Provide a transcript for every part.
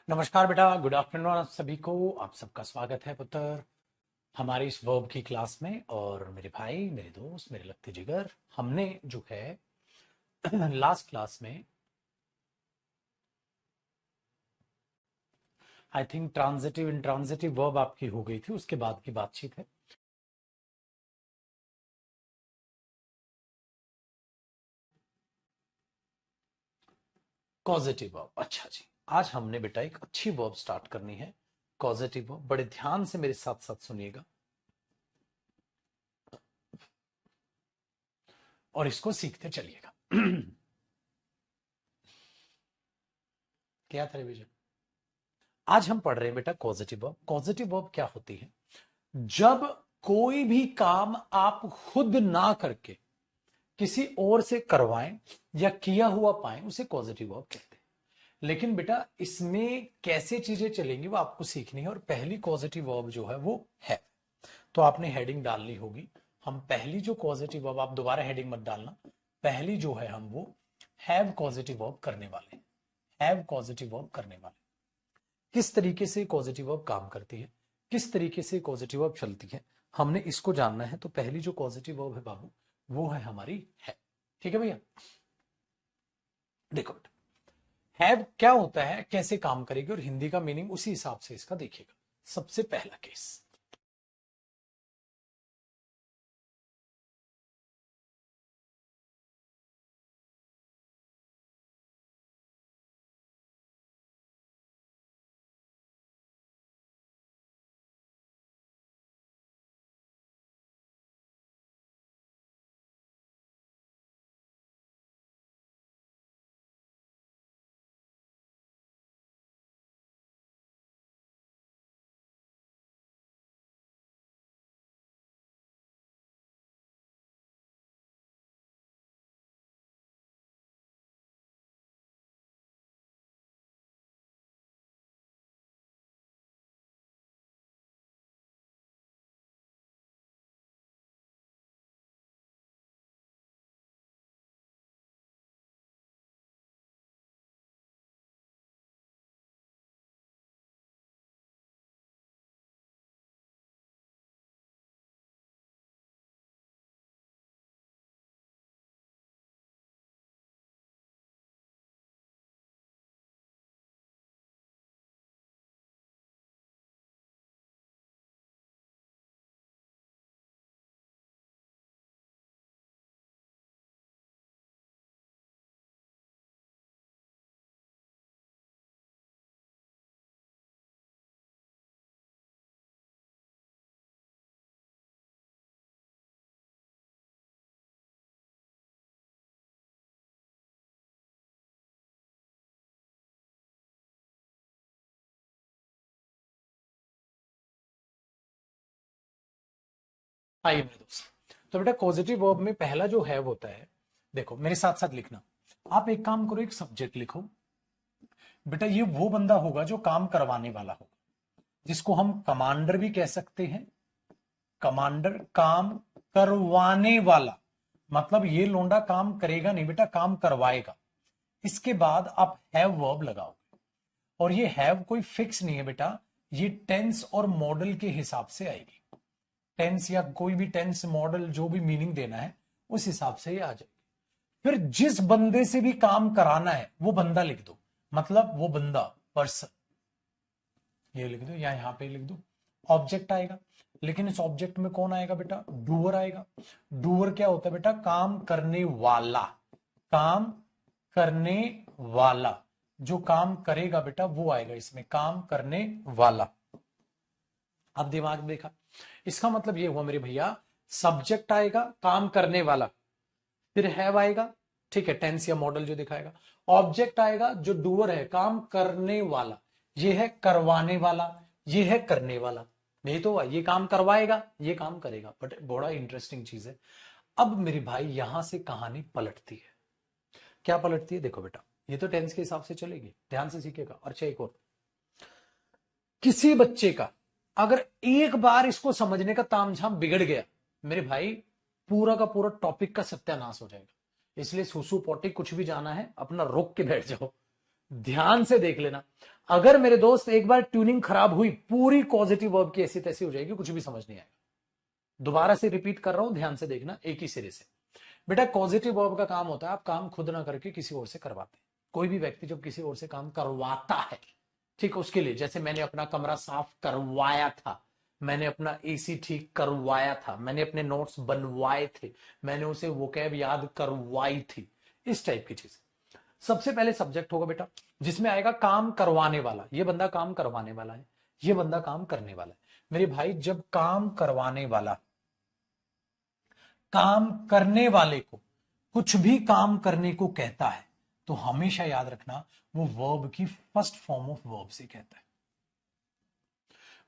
नमस्कार बेटा, good afternoon आप सभी को। आप सबका स्वागत है पुत्र हमारी इस वर्ब की क्लास में। और मेरे भाई, मेरे दोस्त, मेरे लगते जिगर, हमने जो है लास्ट क्लास में I think transitive intransitive verb आपकी हो गई थी, उसके बाद की बातचीत है। Causative verb. अच्छा जी, आज हमने बेटा एक अच्छी वर्ब स्टार्ट करनी है, कॉजेटिव वर्ब। बड़े ध्यान से मेरे साथ साथ सुनिएगा और इसको सीखते चलिएगा। क्या था रिवीजन? आज हम पढ़ रहे हैं बेटा कॉजेटिव वर्ब। पॉजिटिव वर्ब क्या होती है? जब कोई भी काम आप खुद ना करके किसी और से करवाएं या किया हुआ पाएं, उसे पॉजिटिव वर्ब कहते हैं। लेकिन बेटा इसमें कैसे चीजें चलेंगी वो आपको सीखनी है। और पहली पॉजिटिव वर्ब जो है वो है, तो आपने हेडिंग डालनी होगी। हम पहली जो पॉजिटिव वर्ब, आप दोबारा हेडिंग मत डालना, पहली जो है हम वो हैव पॉजिटिव वर्ब करने वाले हैं। हैव पॉजिटिव वर्ब करने वाले। किस तरीके से पॉजिटिव वर्ब काम करती है, किस तरीके से पॉजिटिव वर्ब चलती है, हमने इसको जानना है। तो पहली जो पॉजिटिव वर्ब है बाबू, वो है हमारी है। ठीक है भैया, देखो हैव क्या होता है, कैसे काम करेगी और हिंदी का मीनिंग उसी हिसाब से इसका देखिएगा। सबसे पहला केस, आइए मेरे दोस्त। तो बेटा पॉजिटिव वर्ब में पहला जो है होता है, देखो मेरे साथ साथ लिखना। आप एक काम करो, एक सब्जेक्ट लिखो बेटा। ये वो बंदा होगा जो काम करवाने वाला होगा, जिसको हम कमांडर भी कह सकते हैं। कमांडर, काम करवाने वाला, मतलब ये लोंडा काम करेगा नहीं बेटा, काम करवाएगा। इसके बाद आप हैव वर्ब लगाओगे, और ये हैव कोई फिक्स नहीं है बेटा, ये टेंस और मॉडल के हिसाब से आएगी। टेंस या कोई भी टेंस मॉडल जो भी मीनिंग देना है उस हिसाब से ये आ जाएगी। फिर जिस बंदे से भी काम कराना है वो बंदा लिख दो, मतलब वो बंदा, पर्सन, ये लिख दो या यहां पे लिख दो। ऑब्जेक्ट आएगा, लेकिन इस ऑब्जेक्ट में कौन आएगा बेटा? डूअर आएगा। डूअर क्या होता है बेटा? काम करने वाला। काम करने वाला, जो काम करेगा बेटा वो आएगा इसमें, काम करने वाला। अब दिमाग देखा, इसका मतलब ये हुआ मेरे भैया, सब्जेक्ट आएगा काम करने वाला, फिर हैव आएगा, ठीक है, टेंस या मॉडल जो दिखाएगा। ऑब्जेक्ट आएगा जो डूअर है, काम करने वाला, ये है करवाने वाला, ये है करने वाला। नहीं तो ये काम करवाएगा, ये काम करेगा। बट बड़ा इंटरेस्टिंग चीज है। अब मेरे भाई यहां से कहानी पलटती है। क्या पलटती है? देखो बेटा, ये तो टेंस के हिसाब से चलेगी, ध्यान से सीखेगा। और अच्छा एक और, किसी बच्चे का अगर एक बार इसको समझने का तामझाम बिगड़ गया मेरे भाई, पूरा का पूरा टॉपिक का सत्यानाश हो जाएगा। इसलिए सुसु पोटी कुछ भी जाना है अपना रोक के बैठ जाओ। ध्यान से देख लेना, अगर मेरे दोस्त एक बार ट्यूनिंग खराब हुई, पूरी पॉजिटिव वर्ब की ऐसी तैसी हो जाएगी, कुछ भी समझ नहीं आएगा। दोबारा से रिपीट कर रहा हूं, ध्यान से देखना एक ही सिरे से। बेटा पॉजिटिव वर्ब का काम होता है आप काम खुद ना करके किसी और से करवाते हैं। कोई भी व्यक्ति जब किसी और से काम करवाता है, ठीक, उसके लिए, जैसे मैंने अपना कमरा साफ करवाया था, मैंने अपना एसी ठीक करवाया था, मैंने अपने नोट्स बनवाए थे, मैंने उसे वोकैब याद करवाई थी, इस टाइप की चीज। सबसे पहले सब्जेक्ट होगा बेटा, जिसमें आएगा काम करवाने वाला, ये बंदा काम करवाने वाला है, ये बंदा काम करने वाला है। मेरे भाई जब काम करवाने वाला काम करने वाले को कुछ भी काम करने को कहता है, तो हमेशा याद रखना वो वर्ब की फर्स्ट फॉर्म ऑफ वर्ब से कहता है।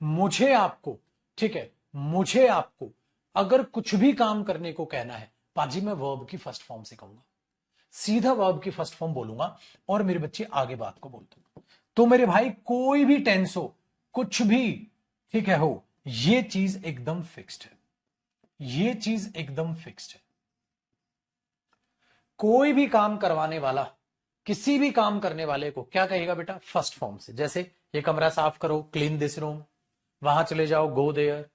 मुझे आपको, ठीक है, मुझे आपको अगर कुछ भी काम करने को कहना है, पाजी मैं वर्ब की फर्स्ट फॉर्म से कहूंगा, सीधा वर्ब की फर्स्ट फॉर्म बोलूंगा और मेरे बच्चे आगे बात को बोल दूंगा। तो मेरे भाई कोई भी टेंस हो, कुछ भी, ठीक है, हो, ये चीज एकदम फिक्स्ड है, ये चीज एकदम फिक्स्ड है। कोई भी काम करवाने वाला किसी भी काम करने वाले को क्या कहेगा बेटा, फर्स्ट फॉर्म से। जैसे ये कमरा साफ करो, क्लीन दिस रूम, वहां चले जाओ, गो देयर,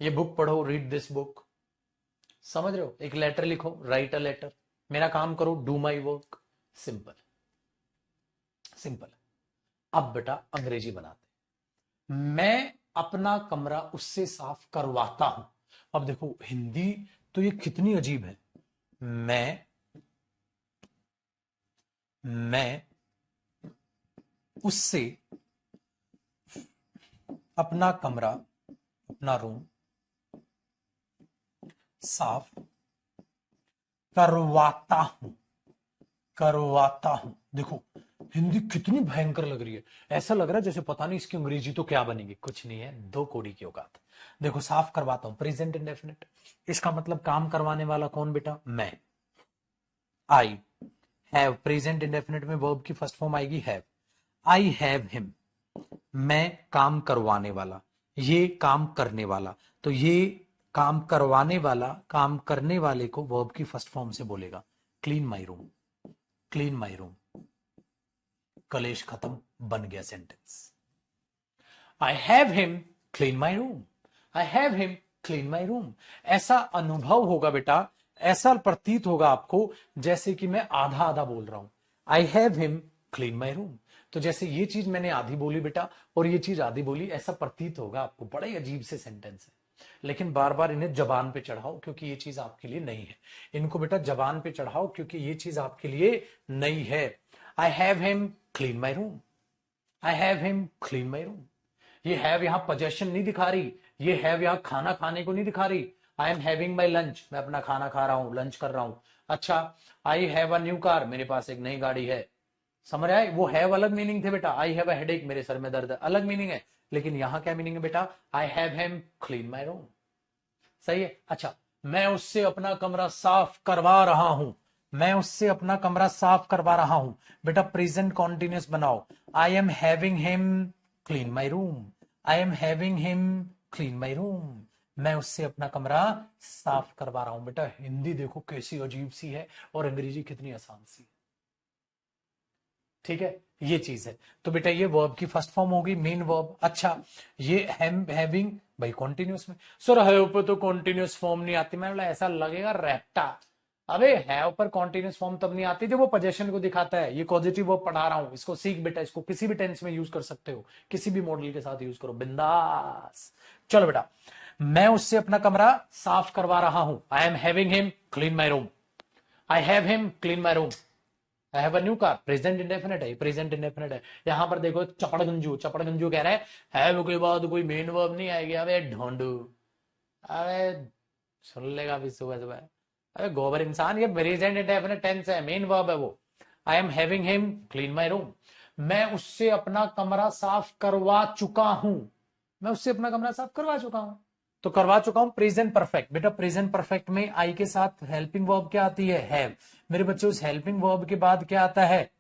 ये बुक पढ़ो, रीड दिस बुक, समझ रहे हो, एक लेटर लिखो, राइट अ लेटर, मेरा काम करो, do my work, simple simple. अब बेटा अंग्रेजी बनाते, मैं अपना कमरा उससे साफ करवाता हूं। अब देखो हिंदी तो ये कितनी अजीब है, मैं उससे अपना कमरा, अपना रूम साफ करवाता हूं, करवाता हूं। देखो हिंदी कितनी भयंकर लग रही है, ऐसा लग रहा है जैसे पता नहीं इसकी अंग्रेजी तो क्या बनेगी, कुछ नहीं है, दो कोड़ी की औकात। देखो साफ करवाता हूं, प्रेजेंट इंडेफिनिट, इसका मतलब काम करवाने वाला कौन बेटा, मैं, आई हैव, प्रेजेंट इंडेफिनिट में वर्ब की फर्स्ट फॉर्म आएगी हैव, आई हैव हिम, मैं काम करवाने वाला, ये काम करने वाला, तो ये काम करवाने वाला काम करने वाले को वर्ब की फर्स्ट फॉर्म से बोलेगा, clean my room, clean my room, कलेश खत्म, बन गया sentence. I have him clean my room, I have him clean my room. ऐसा अनुभव होगा बेटा, ऐसा प्रतीत होगा आपको जैसे कि मैं आधा आधा बोल रहा हूं, आई have him clean my room. तो जैसे ये चीज मैंने आधी बोली बेटा और ये चीज आधी बोली, ऐसा प्रतीत होगा आपको, बड़े अजीब से सेंटेंस है, लेकिन बार बार इन्हें जबान पे चढ़ाओ क्योंकि ये चीज आपके लिए नई है। इनको बेटा जबान पे चढ़ाओ क्योंकि ये चीज आपके लिए नई है। आई have him clean my room, I have him clean my room. ये हैव यहां पोजेशन नहीं दिखा रही, ये हैव यहां खाना खाने को नहीं दिखा रही। आई एम हैविंग माई लंच, मैं अपना खाना खा रहा हूं, लंच कर रहा हूं। अच्छा, I have a new car, मेरे पास एक नई गाड़ी है। समझ आए, वो हैव अलग मीनिंग थे बेटा, आई हैव अ हेडेक, मेरे सर में दर्द है, अलग मीनिंग है, लेकिन यहां क्या मीनिंग है बेटा, I have him clean my room. सही है। अच्छा, मैं उससे अपना कमरा साफ करवा रहा हूं, मैं उससे अपना कमरा साफ करवा रहा हूं। बेटा प्रेजेंट कॉन्टिन्यूस बनाओ, आई am having him clean my room, I am having him clean my room, मैं उससे अपना कमरा साफ करवा रहा हूं। बेटा हिंदी देखो कैसी अजीब सी है और अंग्रेजी कितनी आसान सी है, ठीक है, ये चीज है। तो बेटा ये वर्ब की फर्स्ट फॉर्म होगी, मेन वर्ब। अच्छा, ये हैविंग भाई कॉन्टिन्यूस में, सर हैव पर तो कॉन्टिन्यूस फॉर्म नहीं आती, मैं बोला ऐसा लगेगा रैप्टा। अबे हैव पर कॉन्टिन्यूस फॉर्म तब नहीं आती जब वो पोजेशन को दिखाता है। ये पॉजिटिव वर्ब पढ़ा रहा हूं, इसको सीख बेटा, इसको किसी भी टेंस में यूज कर सकते हो, किसी भी मॉडल के साथ यूज करो बिंदास। चलो बेटा, मैं उससे अपना कमरा साफ करवा रहा हूं, I am having him clean my room, I have him clean my room. I have a new car, present indefinite है, प्रेजेंट इंडेफिनिट है। यहां पर देखो चपड़गंजू, चपड़गंजू कह रहा है हैव के बाद कोई मेन वर्ब नहीं आएगी। अबे ढोंडू, अबे सुन लेगा भी सुबह सुबह, अबे गोबर इंसान, ये प्रेजेंट इंडेफिनिट टेंस है, मेन वर्ब है वो। आई am having him clean my room, मैं उससे अपना कमरा साफ करवा चुका हूं, मैं उससे अपना कमरा साफ करवा चुका हूं। तो करवा चुका हूं, प्रेजेंट परफेक्ट। बेटा प्रेजेंट परफेक्ट में आई के साथ हेल्पिंग वर्ब क्या आती है, हैव। मेरे बच्चे उस हेल्पिंग वर्ब के बाद क्या आता है,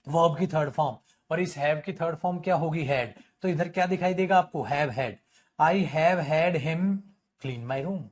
वर्ब की थर्ड फॉर्म, और इस हैव की थर्ड फॉर्म क्या होगी, हैड। तो इधर क्या दिखाई देगा आपको, have had. I have had him clean my room,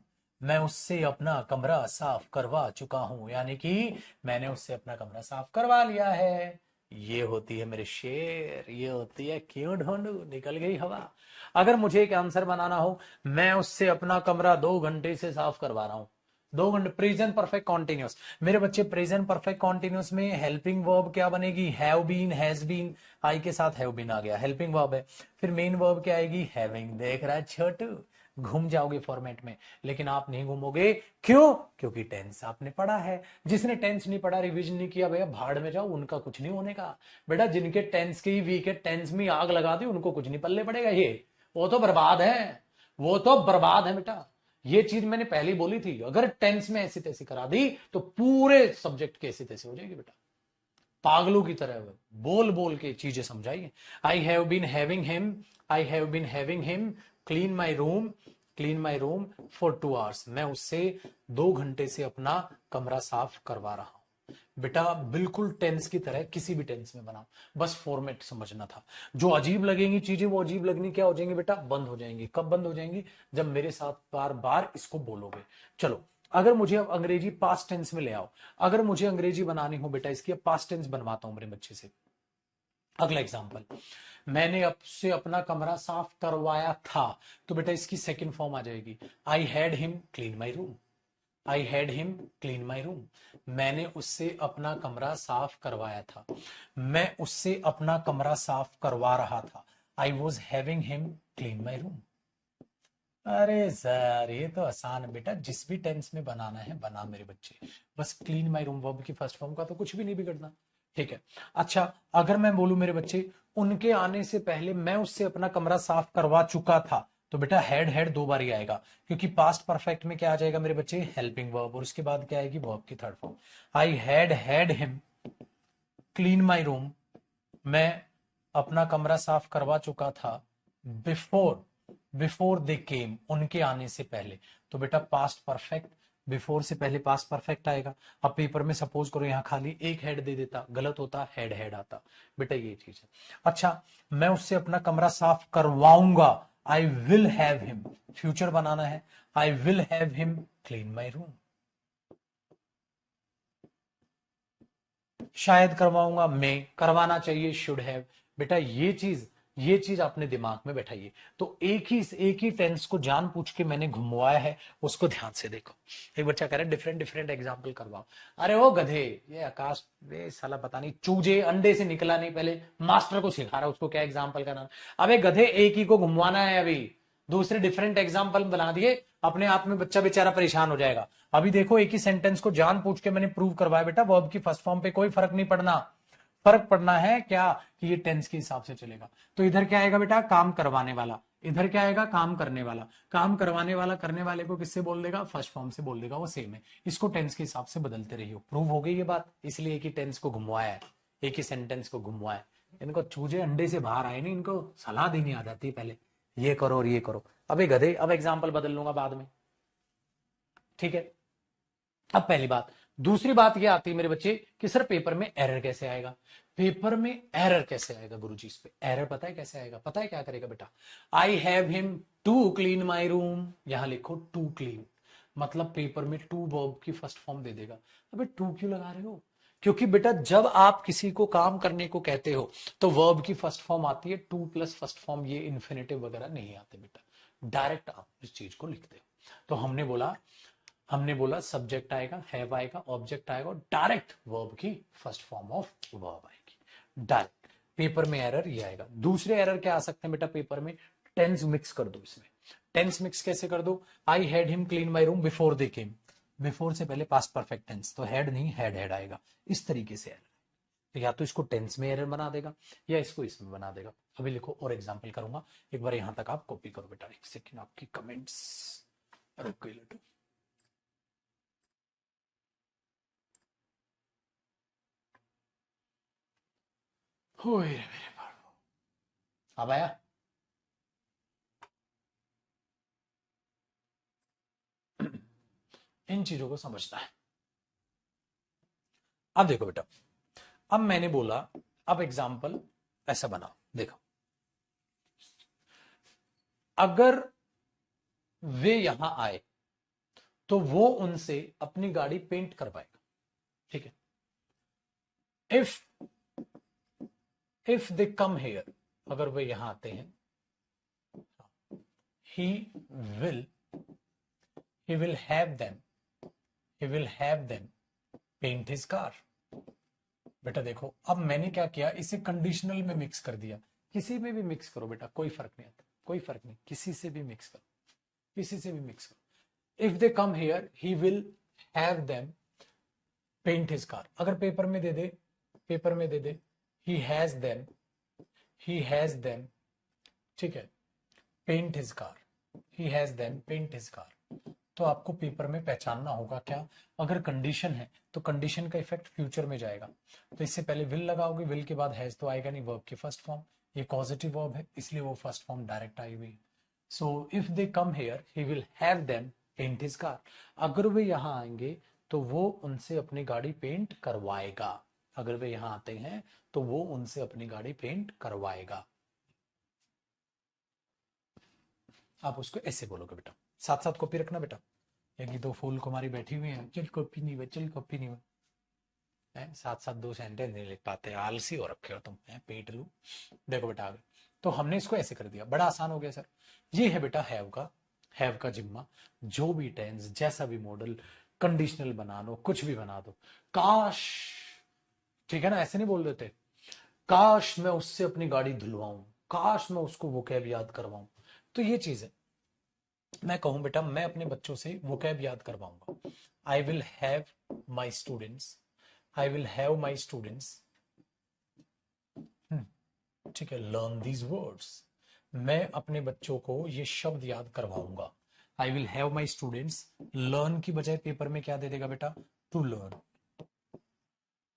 मैं उससे अपना कमरा साफ करवा चुका हूं, यानी कि मैंने उससे अपना कमरा साफ करवा लिया है। ये होती है मेरे शेर, ये होती है क्यों ढूंढू, निकल गई हवा। अगर मुझे एक आंसर बनाना हो, मैं उससे अपना कमरा 2 घंटे से साफ करवा रहा हूं। 2 घंटे, प्रेजेंट परफेक्ट कॉन्टिन्यूस। मेरे बच्चे प्रेजेंट परफेक्ट कॉन्टिन्यूस में हेल्पिंग वर्ब क्या बनेगी, हैव बीन, हैज बीन, आई के साथ हैव बीन आ गया, हेल्पिंग वर्ब है। फिर मेन वर्ब क्या आएगी, हैविंग। देख रहा है छोटू, घूम जाओगे फॉर्मेट में, लेकिन आप नहीं घूमोगे। क्यों? क्योंकि टेंस आपने पढ़ा है। जिसने टेंस नहीं पढ़ा, रिवीजन नहीं किया, भैया भाड़ में जाओ, उनका कुछ नहीं होने का। बेटा जिनके टेंस की वीक है, टेंस में आग लगा दी, उनको कुछ नहीं पल्ले पड़ेगा। ये वो तो बर्बाद है, वो तो बर्बाद है बेटा। ये चीज मैंने पहले बोली थी, अगर टेंस में ऐसी तैसी करा दी तो पूरे सब्जेक्ट के ऐसी तैसी हो जाएगी बेटा। पागलों की तरह बोल बोल के चीजें समझाइए। I have been having him, I have been having him clean my room, clean my room for 2 hours. मैं उससे 2 घंटे से अपना कमरा साफ करवा रहा हूं। बेटा बिल्कुल टेंस की तरह, किसी भी टेंस में बनाओ, बस फॉर्मेट समझना था। जो अजीब लगेंगी चीजें, वो अजीब लगनी क्या हो जाएंगी बेटा, बंद हो जाएंगी। कब बंद हो जाएंगी? जब मेरे साथ बार बार इसको बोलोगे। चलो, अगर मुझे अब अंग्रेजी पास्ट टेंस में ले आओ, अगर मुझे अंग्रेजी बनानी हो बेटा, इसकी अब पास्ट टेंस बनवाता हूं मेरे बच्चे से। अगला एग्जांपल, मैंने अब से अपना कमरा साफ करवाया था, तो बेटा इसकी सेकंड फॉर्म आ जाएगी, I had him clean my room. I had him clean my room. मैंने उससे अपना कमरा साफ करवाया था, मैं उससे अपना कमरा साफ करवा रहा था। I was having him clean my room. अरे सर ये तो आसान है बेटा, जिस भी टेंस में बनाना है बना मेरे बच्चे, बस क्लीन माई रूम वर्ब की फर्स्ट फॉर्म का तो कुछ भी नहीं बिगड़ना। ठीक है। अच्छा, अगर मैं बोलूं मेरे बच्चे, उनके आने से पहले मैं उससे अपना कमरा साफ करवा चुका था, तो बेटा हैड 2 बार ही आएगा, क्योंकि पास्ट परफेक्ट में क्या आ जाएगा मेरे बच्चे, हेल्पिंग वर्ब, और उसके बाद क्या आएगी, वर्ब की third form. I had him clean my room, मैं अपना कमरा साफ करवा चुका था, बिफोर, बिफोर दे केम, उनके आने से पहले। तो बेटा पास्ट परफेक्ट, बिफोर से पहले पास्ट परफेक्ट आएगा। अब पेपर में सपोज करो यहां खाली एक हेड दे देता, गलत होता, हेड आता। बेटा ये चीज है। अच्छा, मैं उससे अपना कमरा साफ करवाऊंगा, I will have him, future बनाना है, I will have him clean my room. शायद करवाऊंगा, मैं करवाना चाहिए, शुड हैव। बेटा ये चीज आपने दिमाग में बैठाइए। तो एक ही टेंस को जान पूछ के मैंने घुमवाया है, उसको ध्यान से देखो। एक बच्चा कह रहा है डिफरेंट डिफरेंट एग्जाम्पल करवाओ। अरे वो गधे, ये आकाश, ये साला पता नहीं चूजे अंडे से निकला नहीं, पहले मास्टर को सिखा रहा उसको क्या एग्जाम्पल का नाम। अबे गधे, एक ही को घुमवाना है, अभी दूसरे डिफरेंट एग्जाम्पल बना दिए, अपने आप में बच्चा बेचारा परेशान हो जाएगा। अभी देखो एक ही सेंटेंस को जान पूछ के मैंने प्रूव करवाया बेटा, वर्ब की फर्स्ट फॉर्म पे कोई फर्क नहीं पड़ना। फर्क पड़ना है क्या, कि ये टेंस के हिसाब से चलेगा। तो इधर क्या आएगा बेटा, काम करवाने वाला, इधर क्या आएगा, काम करने वाला। काम करवाने वाला करने वाले को किससे बोल देगा, फर्स्ट फॉर्म से बोल देगा, वो सेम है। इसको टेंस के हिसाब से बदलते रहिए। प्रूव हो गई ये बात, इसलिए एक ही टेंस को घुमवाया है, एक ही सेंटेंस को घुमवाया है। इनको चूजे अंडे से बाहर आए नहीं, इनको सलाह देनी आ जाती है पहले, ये करो और ये करो। अबे गधे, अब एग्जाम्पल बदल लूंगा बाद में, ठीक है। अब पहली बात, दूसरी बात ये आती है मेरे बच्चे कि सर पेपर में एरर कैसे आएगा। पेपर में एरर कैसे आएगा गुरुजी, इस पे एरर पता है कैसे आएगा, पता है क्या करेगा बेटा, I have him to clean my room, यहां लिखो टू क्लीन, मतलब पेपर में टू वर्ब की फर्स्ट फॉर्म दे देगा। अबे टू क्यों लगा रहे हो, क्योंकि बेटा जब आप किसी को काम करने को कहते हो तो वर्ब की फर्स्ट फॉर्म आती है टू प्लस फर्स्ट फॉर्म, ये इन्फिनेटिव वगैरह नहीं आते बेटा, डायरेक्ट आप इस चीज को लिखते हो। तो हमने बोला सब्जेक्ट आएगा, हैव आएगा, ऑब्जेक्ट आएगा, और डायरेक्ट वर्ब की फर्स्ट फॉर्म ऑफ वर्ब आएगी डायरेक्ट। पेपर में एरर ये आएगा। दूसरे एरर क्या आ सकते हैं बेटा पेपर में, टेंस मिक्स कर दो इसमें। टेंस मिक्स कैसे कर दो, I had him clean my room before they came, before से पहले पास्ट परफेक्ट टेंस, तो हैड नहीं हैड आएगा। इस तरीके से एरर, तो या तो इसको टेंस में एरर बना देगा या इसको इसमें बना देगा। अभी लिखो और एग्जाम्पल करूंगा, एक बार यहां तक आप कॉपी करो बेटा, एक सेकेंड, आपकी कमेंट्स रुक गई लटू। होए रे मेरे बाबू, अब आया। इन चीजों को समझना है। अब देखो बेटा, अब मैंने बोला, अब एग्जाम्पल ऐसा बना, देखो अगर वे यहां आए तो वो उनसे अपनी गाड़ी पेंट करवाएगा, ठीक है। If if they come here, अगर वे यहां आते हैं, he will he will have them he will have them paint his car। बेटा देखो, अब मैंने क्या किया, इसे कंडीशनल में मिक्स कर दिया। किसी में भी मिक्स करो बेटा, कोई फर्क नहीं आता, कोई फर्क नहीं, किसी से भी मिक्स करो, किसी से भी मिक्स करो। If they come here he will have them paint his car. अगर पेपर में दे दे, पेपर में दे दे ही हैज देम, ठीक है, paint his car, he has them paint his car. तो आपको पेपर में पहचानना होगा क्या, अगर कंडीशन है तो कंडीशन का इफेक्ट फ्यूचर में जाएगा। तो इससे पहले विल लगाओगे, विल के बाद हैज तो आएगा नहीं, वर्ब की फर्स्ट फॉर्म, ये पॉजिटिव वर्ब है इसलिए वो फर्स्ट फॉर्म डायरेक्ट आई हुई। So if they come here he will have them paint his car. अगर वे यहां आएंगे तो वो उनसे अपनी गाड़ी पेंट करवाएगा। अगर वे यहां आते हैं तो वो उनसे अपनी गाड़ी पेंट करवाएगा। आप उसको ऐसे बोलोगे बेटा, साथ साथ कॉपी रखना बेटा। एक दो फूल कुमारी बैठी हुई है, चल कॉपी नहीं हुई, चल कॉपी नहीं हुई, साथ साथ दो सेंटेंस नहीं लिख पाते, आलसी हो रखे हो तुम, पेट लू। देखो बेटा आगे, तो हमने इसको ऐसे कर दिया, बड़ा आसान हो गया सर। ये है बेटा हैव का जिम्मा, जो भी टेंस, जैसा भी मॉडल, कंडीशनल बना लो, कुछ भी बना दो। काश, ठीक है ना, ऐसे नहीं बोल देते, काश मैं उससे अपनी गाड़ी धुलवाऊं, काश मैं उसको वोकैब याद करवाऊं। तो ये चीज है, मैं कहूं बेटा मैं अपने बच्चों से वोकैब याद करवाऊंगा। I will have my students, I will have my students, ठीक है, लर्न दीज वर्ड्स। मैं अपने बच्चों को ये शब्द याद करवाऊंगा। I will have my students, learn की बजाय पेपर में क्या दे देगा बेटा, टू लर्न,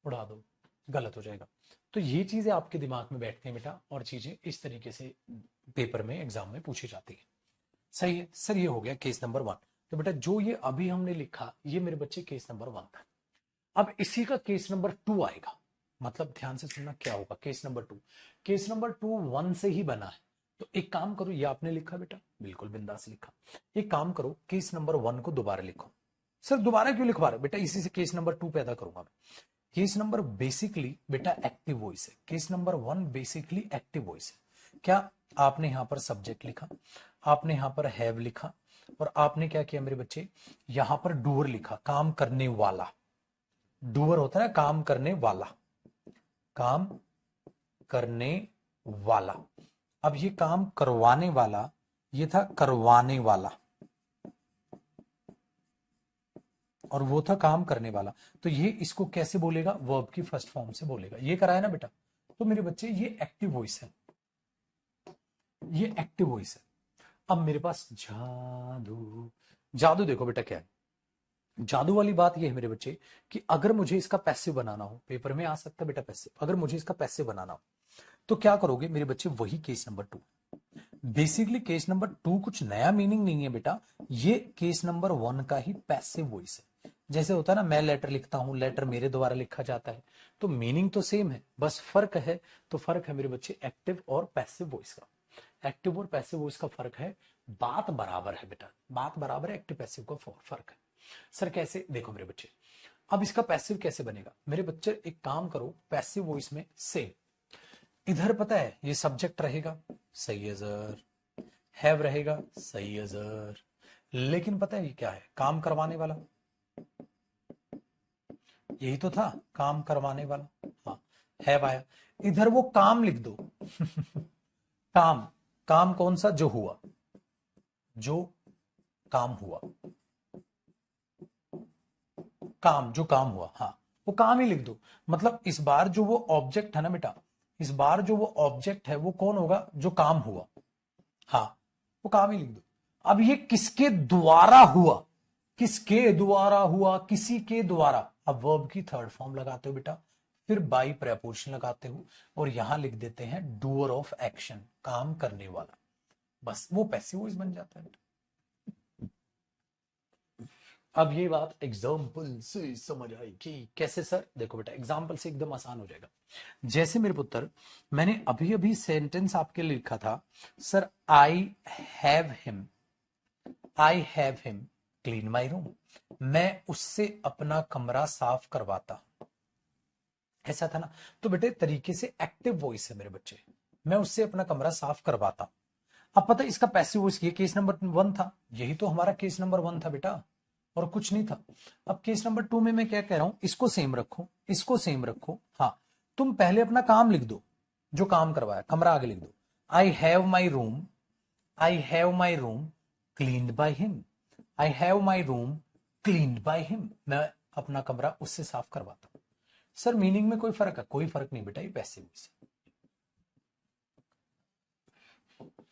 उड़ा दो, गलत हो जाएगा। तो ये चीजें आपके दिमाग में बैठती हैं बेटा, और चीजें इस तरीके से पेपर में एग्जाम में पूछी जाती है। सही है सर, ये हो गया केस नंबर 1। तो बेटा जो ये अभी हमने लिखा, ये मेरे बच्चे केस नंबर 1 था। अब इसी का केस नंबर 2 आएगा, मतलब ध्यान से सुनना क्या होगा। केस नंबर 2, केस नंबर 2 1 से ही बना है। तो एक काम करो, ये आपने लिखा बेटा, बिल्कुल बिंदास लिखा। एक काम करो, केस नंबर 1 को दोबारा लिखो। सर दोबारा क्यों लिखवा रहे बेटा, इसी से केस नंबर 2 पैदा करूंगा। केस नंबर बेसिकली बेटा एक्टिव वॉइस है, case number 1 basically active voice है। क्या आपने यहां पर सब्जेक्ट लिखा, आपने यहां पर हैव लिखा, और आपने क्या किया मेरे बच्चे, यहां पर डूअर लिखा, काम करने वाला। डूअर होता है ना, काम करने वाला, काम करने वाला। अब ये काम करवाने वाला, ये था करवाने वाला, और वो था काम करने वाला। तो ये इसको कैसे बोलेगा, वर्ब की फर्स्ट फॉर्म से बोलेगा। ये करा है ना बेटा। तो मेरे बच्चे ये एक्टिव वॉइस है, ये एक्टिव वॉइस है। अब मेरे पास जादू, जादू देखो बेटा क्या है, जादू वाली बात ये है मेरे बच्चे कि अगर मुझे इसका पैसिव बनाना हो, पेपर में आ सकता है बेटा पैसिव, अगर मुझे इसका पैसिव बनाना हो तो क्या करोगे मेरे बच्चे, वही case number 2। Basically case number 2 कुछ नया मीनिंग नहीं है बेटा, ये केस नंबर 1 का ही पैसिव वॉइस है। जैसे होता है ना, मैं लेटर लिखता हूं, लेटर मेरे द्वारा लिखा जाता है, तो मीनिंग तो सेम है, बस फर्क है। तो फर्क है मेरे बच्चे एक्टिव और पैसिव वॉइस का। एक्टिव और पैसिव वॉइस का फर्क है, बात बराबर है बेटा, बात बराबर है, एक्टिव पैसिव का फर्क है। सर कैसे, देखो मेरे बच्चे, अब इसका पैसिव कैसे बनेगा मेरे बच्चे, एक काम करो, पैसिव वॉइस में से इधर पता है ये सब्जेक्ट रहेगा, सही है सर, हैव रहेगा, सही है सर, लेकिन पता है ये क्या है, काम करवाने वाला, यही तो था, काम करवाने वाला, हाँ, हैव आया, इधर वो काम लिख दो। काम, काम कौन सा, जो हुआ, जो काम हुआ, काम जो काम हुआ, हाँ वो काम ही लिख दो। मतलब इस बार जो वो ऑब्जेक्ट है ना बेटा, इस बार जो वो ऑब्जेक्ट है वो कौन होगा, जो काम हुआ, हाँ वो काम ही लिख दो। अब ये किसके द्वारा हुआ, किसके द्वारा हुआ, किसी के द्वारा। अब वर्ब की थर्ड फॉर्म लगाते हो बेटा, फिर बाई प्रेपोजिशन लगाते हो, और यहां लिख देते हैं डूअर ऑफ एक्शन, काम करने वाला, बस वो पैसिव वॉइस बन जाता है। अब ये बात एग्जाम्पल से समझ आई कि कैसे सर, देखो बेटा एग्जाम्पल से एकदम आसान हो जाएगा। जैसे मेरे पुत्र, मैंने अभी अभी सेंटेंस आपके लिए लिखा था, sir I have him, I have him clean my room, मैं उससे अपना कमरा साफ करवाता, ऐसा था ना। तो बेटे तरीके से एक्टिव वॉइस है मेरे बच्चे, मैं उससे अपना कमरा साफ करवाता हूं। अब पता है इसका पैसिव वॉइस, ये केस नंबर 1 था, यही तो हमारा केस नंबर 1 था बेटा, और कुछ नहीं था। अब केस नंबर 2 में मैं क्या कह रहा हूं, इसको सेम रखो, इसको सेम रखो। हाँ, तुम पहले अपना काम लिख दो, जो काम करवाया, कमरा आगे लिख दो। आई have my room, I have my room cleaned by him, I have my room cleaned by him. मैं अपना कमरा उससे साफ करवाता हूं। सर मीनिंग में कोई फर्क है? कोई फर्क नहीं बेटा, ये पैसिव वॉइस है।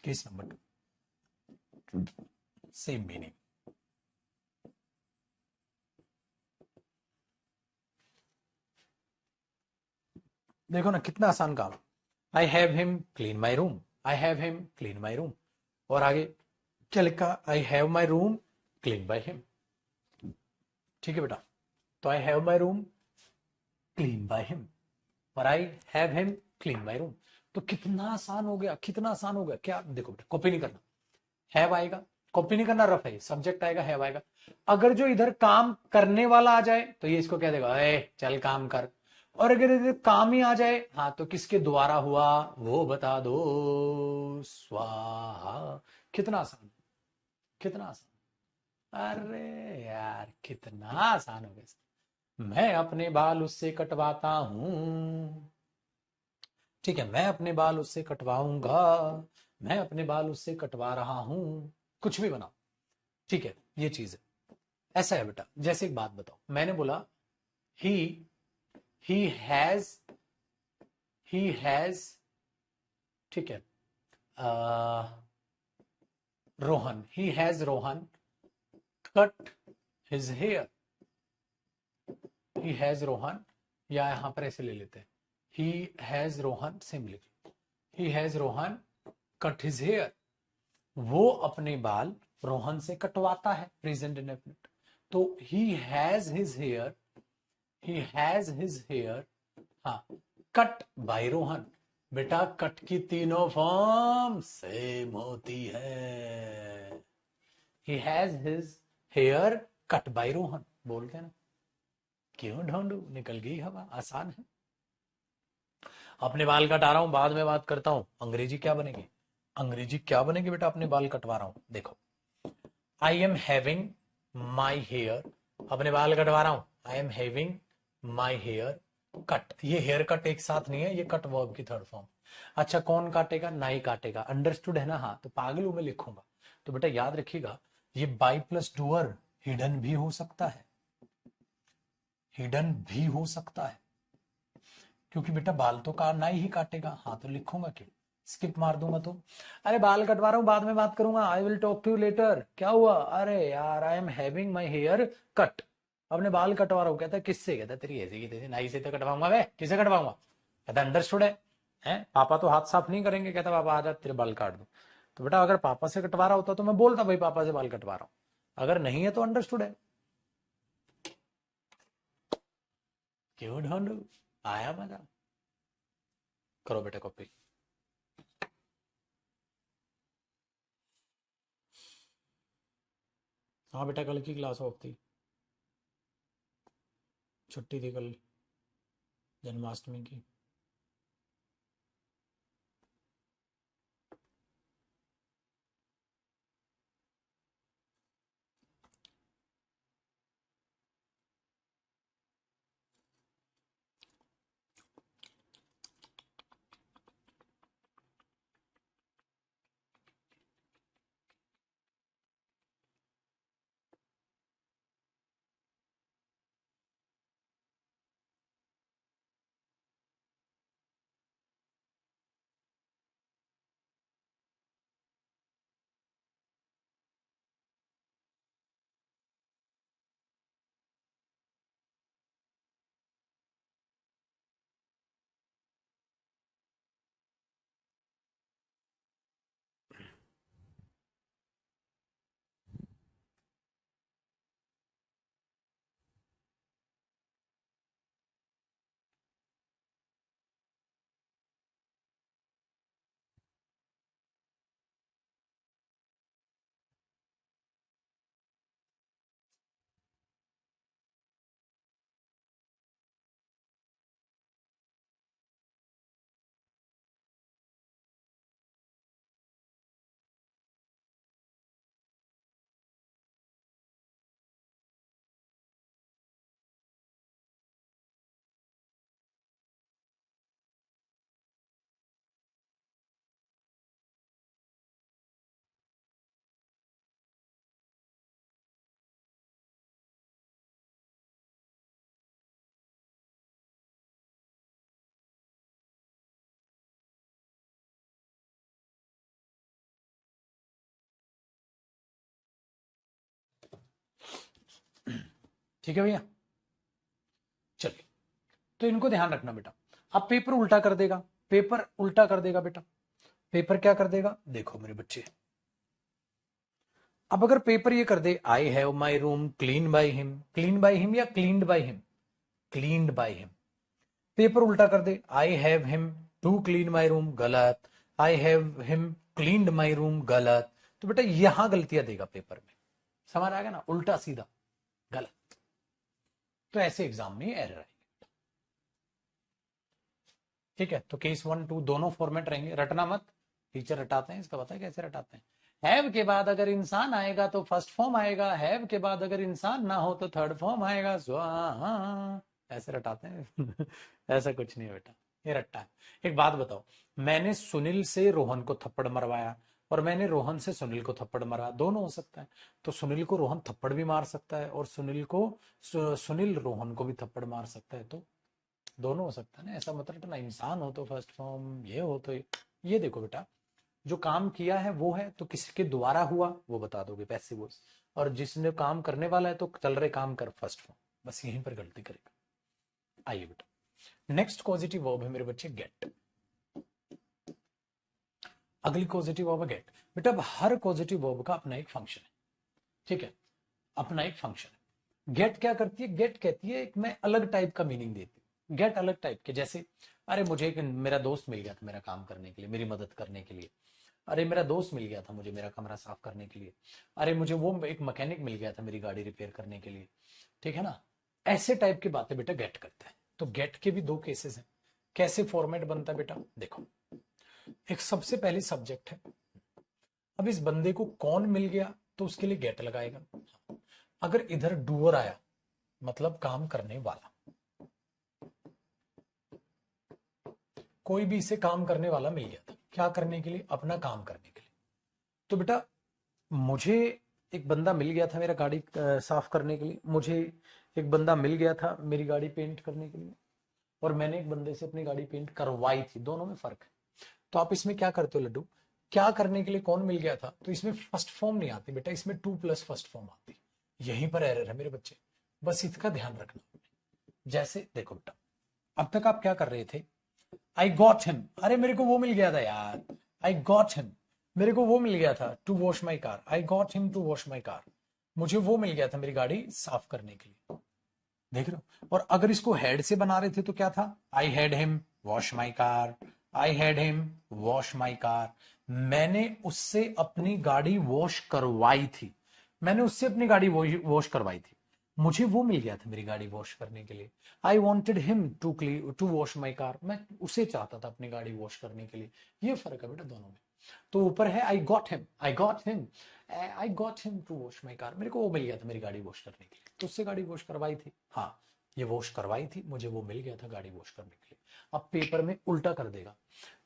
Case number 2 same meaning. देखो ना कितना आसान काम। I have him clean my room, I have him clean my room, और आगे क्या लिखा, I have my room clean by him. ठीक है बेटा, तो I have my room clean by him और I have him clean my room. तो कितना आसान हो गया, कितना आसान हो गया। क्या देखो बेटा, कॉपी नहीं करना, हैव आएगा, कॉपी नहीं करना, रफ है, सब्जेक्ट आएगा, हैव आएगा। अगर जो इधर काम करने वाला आ जाए तो ये इसको क्या देगा, ए चल काम कर। और अगर इधर काम ही आ जाए, हाँ, तो किसके द्वारा हुआ वो बता दो, स्वाहा। कितना आसान, कितना आसान। अरे यार कितना आसान हो गया। मैं अपने बाल उससे कटवाता हूं, ठीक है, मैं अपने बाल उससे कटवाऊंगा, मैं अपने बाल उससे कटवा रहा हूं, कुछ भी बनाओ, ठीक है, ये चीज है। ऐसा है बेटा, जैसे एक बात बताओ, मैंने बोला ही ही हैज, ही हैज, ठीक है, Rohan, he has Rohan cut his hair, he has Rohan, या यहां पर ऐसे ले लेते हैं, ही हैज रोहन, सेम लिख, he has Rohan cut his hair, वो अपने बाल रोहन से कटवाता है, प्रेजेंट इंडेफिनिट। तो he has his hair, he has his hair, हाँ, कट बाय रोहन। बेटा कट की तीनों फॉर्म सेम होती है। He has his hair cut by Rohan, बोलते ना, क्यों ढूंढू, निकल गई हवा, आसान है। अपने बाल कटा रहा हूं, बाद में बात करता हूं, अंग्रेजी क्या बनेगी, अंग्रेजी क्या बनेगी बेटा, अपने बाल कटवा रहा हूं, देखो, I am having my hair, अपने बाल कटवा रहा हूं, I am having my hair cut. ये हेयर कट एक साथ नहीं है, ये कट वर्ब की थर्ड फॉर्म। अच्छा कौन काटेगा, नाई काटेगा, अंडरस्टूड है ना, हाँ, तो पागल हूं मैं लिखूंगा। तो बेटा याद रखिएगा, ये बाई प्लस डूअर हिडन भी हो सकता है, हिडन भी हो सकता है, क्योंकि बेटा बाल तो का नाई ही काटेगा, हाँ, तो लिखूंगा क्यों, स्किप मार दूंगा तो। अरे बाल कटवा रहा हूं, बाद में बात करूंगा, I will talk to you later, क्या हुआ, अरे यार I am having my hair cut, अपने बाल कटवा रहा हूं, कहता है किससे, कहता है तेरी ऐसी की तैसी नाई से तो कटवाऊंगा, वे किसे कटवाऊंगा, कहता अंडरस्टूड है, हैं पापा तो हाथ साफ नहीं करेंगे, कहता पापा आ जा तेरे बाल काट दूं। तो बेटा अगर पापा से कटवा रहा होता तो मैं बोलता भाई पापा से बाल कटवा रहा हूं, अगर नहीं है तो अंडरस्टूड है। क्यों ढूंढू, आया मजा। करो बेटा कॉपी। हाँ बेटा कल की क्लास ऑफ थी, छुट्टी थी कल, जन्माष्टमी की। ठीक है भैया, चलिए। तो इनको ध्यान रखना बेटा। अब पेपर उल्टा कर देगा, पेपर उल्टा कर देगा बेटा। पेपर क्या कर देगा, देखो मेरे बच्चे, अब अगर पेपर ये कर दे I have my room clean by him, clean by him या cleaned by him, cleaned by him. Paper उल्टा कर दे I have him to clean my room, गलत। I have him cleaned my room, गलत। तो बेटा यहां गलतियां देगा पेपर में, समझ आ गया ना, उल्टा सीधा गलत। तो ऐसे एग्जाम में एरर आएगी। ठीक है, तो केस 1 2 दोनों फॉर्मेट रहेंगे, रटना मत, टीचर रटाते हैं, इसका पता है कैसे रटाते हैं। हैव के बाद अगर इंसान आएगा तो फर्स्ट फॉर्म आएगा, हैव के बाद अगर इंसान ना हो तो थर्ड फॉर्म आएगा, स्वाहा, ऐसे रटाते हैं। ऐसा कुछ नहीं है बेटा, ये रट्टा है। एक बात बताओ, मैंने सुनील से रोहन को थप्पड़ मरवाया और मैंने रोहन से सुनील को थप्पड़ मारा, दोनों हो सकता है। तो सुनील को रोहन थप्पड़ भी मार सकता है और सुनील रोहन को भी थप्पड़ मार सकता है, तो दोनों हो सकता है ना। ऐसा मतलब ना इंसान हो तो फर्स्ट फॉर्म, ये हो तो ये देखो बेटा, जो काम किया है वो है, तो किसके द्वारा हुआ वो बता दोगे पैसिव वॉइस, और जिसने काम करने वाला है तो चल रहे काम कर फर्स्ट फॉर्म, बस यहीं पर गलती करेगा। आइए बेटा, नेक्स्ट पॉजिटिव वर्ब है मेरे बच्चे गेट। अगली पॉजिटिव वर्ब है गेट। बेटा अब हर पॉजिटिव वर्ब का अपना एक फंक्शन है, ठीक है, अपना एक फंक्शन है। गेट क्या करती है, गेट कहती है एक मैं अलग टाइप का मीनिंग देती हूँ। गेट अलग टाइप के, जैसे अरे मुझे एक मेरा दोस्त मिल गया था मेरा काम करने के लिए, मेरी मदद करने के लिए। अरे मेरा दोस्त मिल गया था मुझे मेरा कमरा साफ करने के लिए। अरे मुझे वो एक मैकेनिक मिल गया था मेरी गाड़ी रिपेयर करने के लिए। ठीक है ना, ऐसे टाइप की बातें बेटा गेट करता है। तो गेट के भी दो केसेस हैं। कैसे फॉर्मेट बनता है बेटा, देखो, एक सबसे पहले सब्जेक्ट है। अब इस बंदे को कौन मिल गया तो उसके लिए गेट लगाएगा। अगर इधर डूअर आया मतलब काम करने वाला, कोई भी इसे काम करने वाला मिल गया था, क्या करने के लिए, अपना काम करने के लिए। तो बेटा मुझे एक बंदा मिल गया था मेरा गाड़ी साफ करने के लिए, मुझे एक बंदा मिल गया था मेरी गाड़ी पेंट करने के लिए, और मैंने एक बंदे से अपनी गाड़ी पेंट करवाई थी, दोनों में फर्क है। तो आप इसमें क्या करते हो लड्डू, क्या करने के लिए कौन मिल गया था, तो इसमें फर्स्ट फॉर्म नहीं आती बेटा, इसमें 2 प्लस फर्स्ट फॉर्म आती। यहीं पर एरर है मेरे बच्चे, बस इसका ध्यान रखना। जैसे देखो बेटा, अब तक आप क्या कर रहे थे, आई गॉट हिम, अरे मेरे को वो मिल गया था यार, आई गॉट हिम, मेरे को वो मिल गया था to wash my car, I got him to wash my car, मुझे वो मिल गया था मेरी गाड़ी साफ करने के लिए। देख रहे हो, और अगर इसको हेड से बना रहे थे तो क्या था, I had him wash my car, I had him wash my car, मैंने उससे अपनी गाड़ी वॉश करवाई थी, मैंने उससे अपनी गाड़ी वॉश करवाई थी, मुझे वो मिल गया था मेरी गाड़ी वॉश करने के लिए। I wanted him to wash my car, मैं उसे चाहता था अपनी गाड़ी वॉश करने के लिए। ये फर्क है बेटा दोनों में। तो ऊपर है I got him, I got him to wash my car, मेरे को वो मिल गया था मेरी गाड़ी वॉश करने के लिए, तो उससे गाड़ी वॉश करवाई थी, हाँ ये वॉश करवाई थी, मुझे वो मिल गया था गाड़ी वॉश करने के लिए। अब पेपर में उल्टा कर देगा,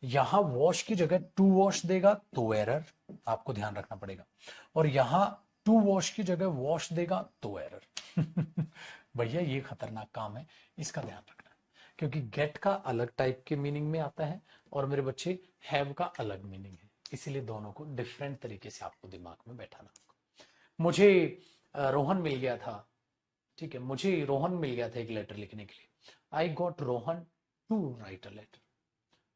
यहां वॉश की जगह टू वॉश देगा तो एरर, आपको ध्यान रखना पड़ेगा, और यहां टू वॉश की जगह वॉश देगा तो एरर। भैया ये खतरनाक काम है, इसका ध्यान रखना, क्योंकि गेट का अलग टाइप के मीनिंग में आता है और मेरे बच्चे हैव का अलग मीनिंग है, इसीलिए दोनों को डिफरेंट तरीके से आपको दिमाग में बैठाना। मुझे रोहन मिल गया था, ठीक है, मुझे रोहन मिल गया था एक लेटर लिखने के लिए, I got Rohan to write a letter,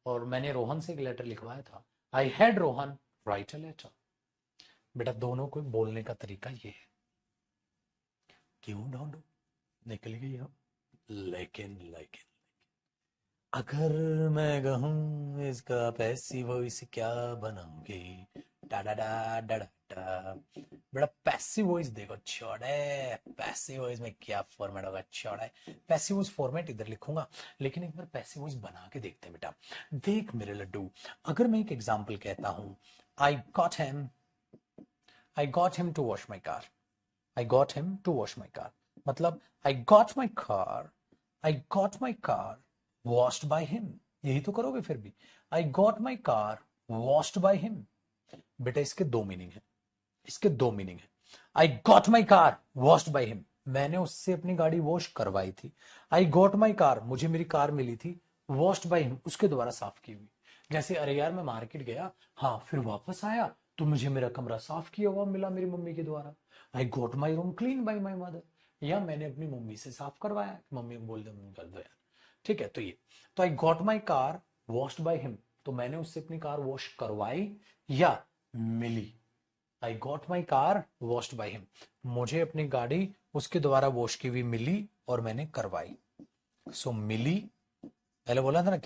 और मैंने रोहन से एक लेटर लिखवाया था, I had Rohan write a letter. बेटा दोनों को बोलने का तरीका ये है, क्यों ढूंढो, निकल गई हम, लेकिन लेकिन अगर मैं कहूं इसका पैसिव वॉइस क्या बनाऊंगी, डा डा डा डा डा, बड़ा पैसिव वॉइस देखो छोड़े, पैसिव वॉइस में क्या फॉर्मेट होगा छोड़े, पैसिव वॉइस फॉर्मेट इधर लिखूंगा, लेकिन एक बार पैसिव वॉइस बना के देखते हैं बेटा। देख मेरे लड्डू, अगर मैं एक एग्जांपल कहता हूं, I got him to wash my car, I got him to wash my car, मतलब I got my car washed by him, यही तो करोगे फिर भी, I got my car washed by him. बेटा इसके दो मीनिंग है, इसके दो मीनिंग है। I got my car washed by him, मैंने उससे अपनी गाड़ी वॉश करवाई थी। आई गॉट माई कार, मुझे मेरी कार मिली थी, वॉश्ड बाय हिम, उसके द्वारा साफ की हुई। जैसे अरे यार मैं मार्केट गया, हाँ फिर वापस आया तो मुझे मेरा कमरा साफ किया हुआ मिला मेरी मम्मी के द्वारा। आई got my room clean bye my mother, या मैंने अपनी मम्मी से साफ करवाया, मम्मी को बोल दे मम्मी कर दो यार, ठीक है। तो ये, तो I got my car washed by him, तो मैंने उससे अपनी कार वॉश करवाई या मिली। I got my car washed by him, मुझे अपनी गाड़ी उसके द्वारा वॉश की हुई मिली और मैंने करवाई। सो मिली, पहले बोला था ना